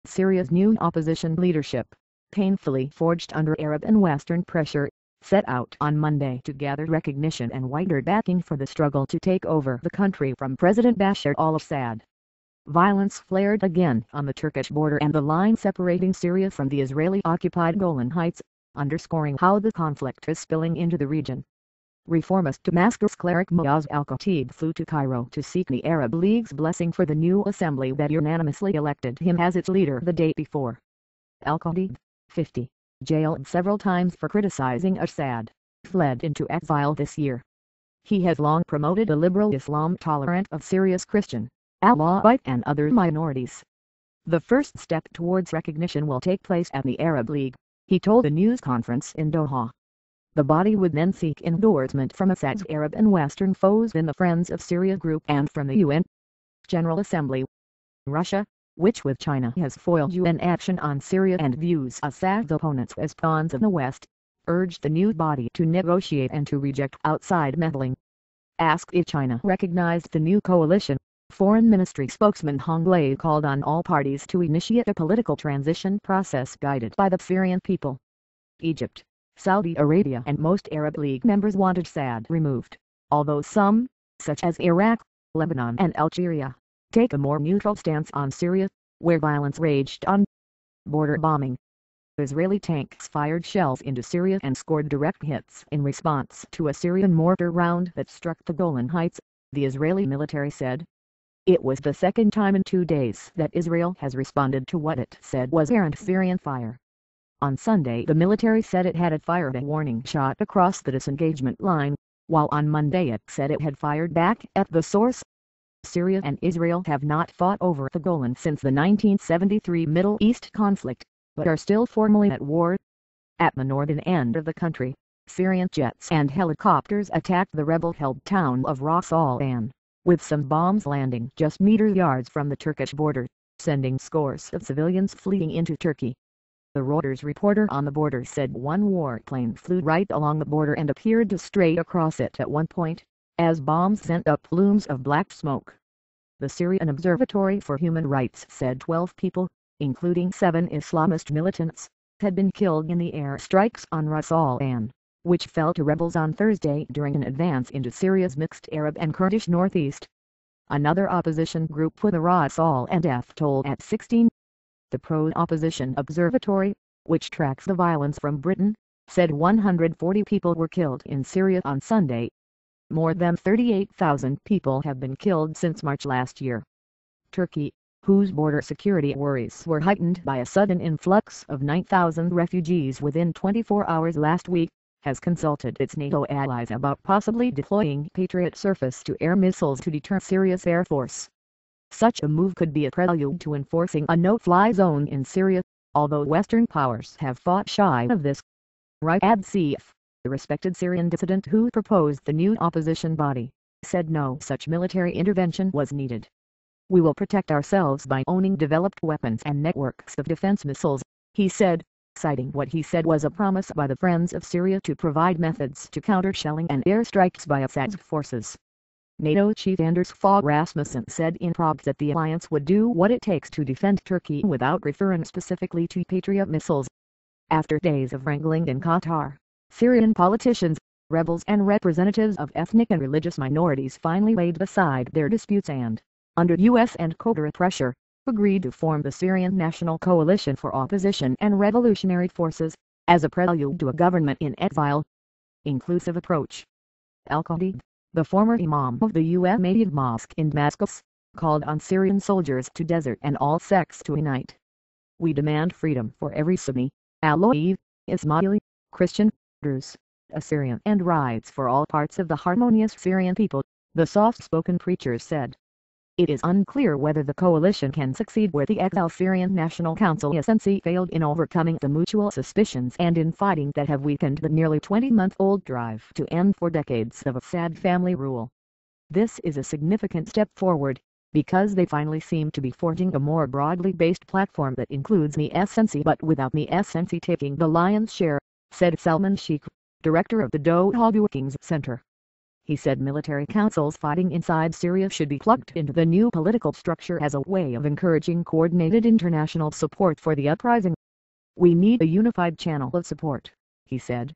Syria's new opposition leadership, painfully forged under Arab and Western pressure, set out on Monday to gather recognition and wider backing for the struggle to take over the country from President Bashar al-Assad. Violence flared again on the Turkish border and the line separating Syria from the Israeli-occupied Golan Heights, underscoring how the conflict is spilling into the region. Reformist Damascus cleric Muaz al-Khatib flew to Cairo to seek the Arab League's blessing for the new assembly that unanimously elected him as its leader the day before. Al-Khatib, 50, jailed several times for criticizing Assad, fled into exile this year. He has long promoted a liberal Islam tolerant of Syria's Christian, Alawite and other minorities. The first step towards recognition will take place at the Arab League, he told a news conference in Doha. The body would then seek endorsement from Assad's Arab and Western foes in the Friends of Syria group and from the UN General Assembly. Russia, which with China has foiled UN action on Syria and views Assad's opponents as pawns of the West, urged the new body to negotiate and to reject outside meddling. Asked if China recognized the new coalition, Foreign Ministry spokesman Hong Lei called on all parties to initiate a political transition process guided by the Syrian people. Egypt, Saudi Arabia and most Arab League members wanted Assad removed, although some, such as Iraq, Lebanon and Algeria, take a more neutral stance on Syria, where violence raged on. Border bombing. Israeli tanks fired shells into Syria and scored direct hits in response to a Syrian mortar round that struck the Golan Heights, the Israeli military said. It was the second time in 2 days that Israel has responded to what it said was errant Syrian fire. On Sunday the military said it had fired a warning shot across the disengagement line, while on Monday it said it had fired back at the source. Syria and Israel have not fought over the Golan since the 1973 Middle East conflict, but are still formally at war. At the northern end of the country, Syrian jets and helicopters attacked the rebel-held town of Ras al-Ain, with some bombs landing just yards from the Turkish border, sending scores of civilians fleeing into Turkey. The Reuters reporter on the border said one warplane flew right along the border and appeared to stray across it at one point, as bombs sent up plumes of black smoke. The Syrian Observatory for Human Rights said 12 people, including 7 Islamist militants, had been killed in the airstrikes on Ras al-Ain, which fell to rebels on Thursday during an advance into Syria's mixed Arab and Kurdish northeast. Another opposition group put the Ras al-Ain death toll at 16. The Pro-Opposition Observatory, which tracks the violence from Britain, said 140 people were killed in Syria on Sunday. More than 38,000 people have been killed since March last year. Turkey, whose border security worries were heightened by a sudden influx of 9,000 refugees within 24 hours last week, has consulted its NATO allies about possibly deploying Patriot surface-to-air missiles to deter Syria's air force. Such a move could be a prelude to enforcing a no-fly zone in Syria, although Western powers have fought shy of this. Riyad Seif, the respected Syrian dissident who proposed the new opposition body, said no such military intervention was needed. We will protect ourselves by owning developed weapons and networks of defense missiles, he said, citing what he said was a promise by the Friends of Syria to provide methods to counter shelling and airstrikes by Assad's forces. NATO chief Anders Fogh Rasmussen said in Prague that the alliance would do what it takes to defend Turkey without referring specifically to Patriot missiles. After days of wrangling in Qatar, Syrian politicians, rebels and representatives of ethnic and religious minorities finally laid aside their disputes and, under U.S. and Qatari pressure, agreed to form the Syrian National Coalition for Opposition and Revolutionary Forces, as a prelude to a government in exile. Inclusive approach. Al-Khatib, the former imam of the Umayyad Mosque in Damascus, called on Syrian soldiers to desert and all sects to unite. We demand freedom for every Sunni, Alawi, Ismaili, Christian, Druze, Assyrian and rights for all parts of the harmonious Syrian people, the soft-spoken preacher said. It is unclear whether the coalition can succeed where the exiled Syrian National Council SNC failed in overcoming the mutual suspicions and infighting that have weakened the nearly 20-month-old drive to end 4 decades of Assad family rule. This is a significant step forward, because they finally seem to be forging a more broadly based platform that includes the SNC but without the SNC taking the lion's share, said Salman Sheikh, director of the Doha Brookings Center. He said military councils fighting inside Syria should be plugged into the new political structure as a way of encouraging coordinated international support for the uprising. "We need a unified channel of support," he said.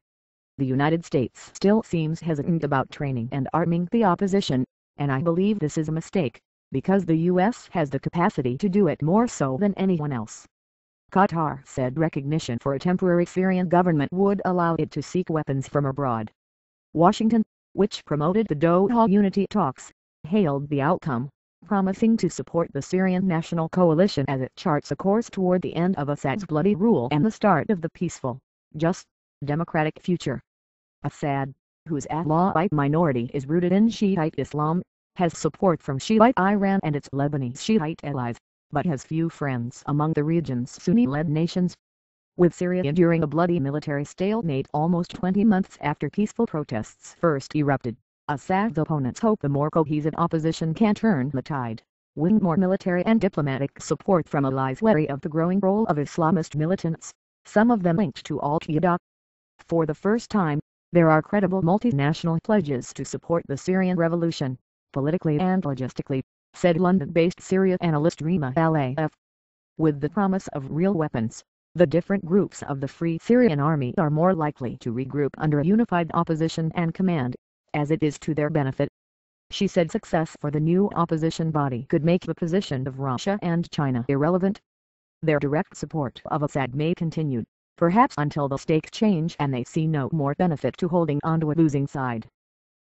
"The United States still seems hesitant about training and arming the opposition, and I believe this is a mistake, because the U.S. has the capacity to do it more so than anyone else." Qatar said recognition for a temporary Syrian government would allow it to seek weapons from abroad. Washington, which promoted the Doha unity talks, hailed the outcome, promising to support the Syrian National Coalition as it charts a course toward the end of Assad's bloody rule and the start of the peaceful, just, democratic future. Assad, whose Alawite minority is rooted in Shiite Islam, has support from Shiite Iran and its Lebanese Shiite allies, but has few friends among the region's Sunni-led nations. With Syria enduring a bloody military stalemate almost 20 months after peaceful protests first erupted, Assad's opponents hope the more cohesive opposition can turn the tide, win more military and diplomatic support from allies wary of the growing role of Islamist militants, some of them linked to Al-Qaeda. For the first time, there are credible multinational pledges to support the Syrian revolution, politically and logistically, said London-based Syria analyst Rima Al-Af. With the promise of real weapons, the different groups of the Free Syrian Army are more likely to regroup under a unified opposition and command, as it is to their benefit. She said success for the new opposition body could make the position of Russia and China irrelevant. Their direct support of Assad may continue, perhaps until the stakes change and they see no more benefit to holding on to a losing side.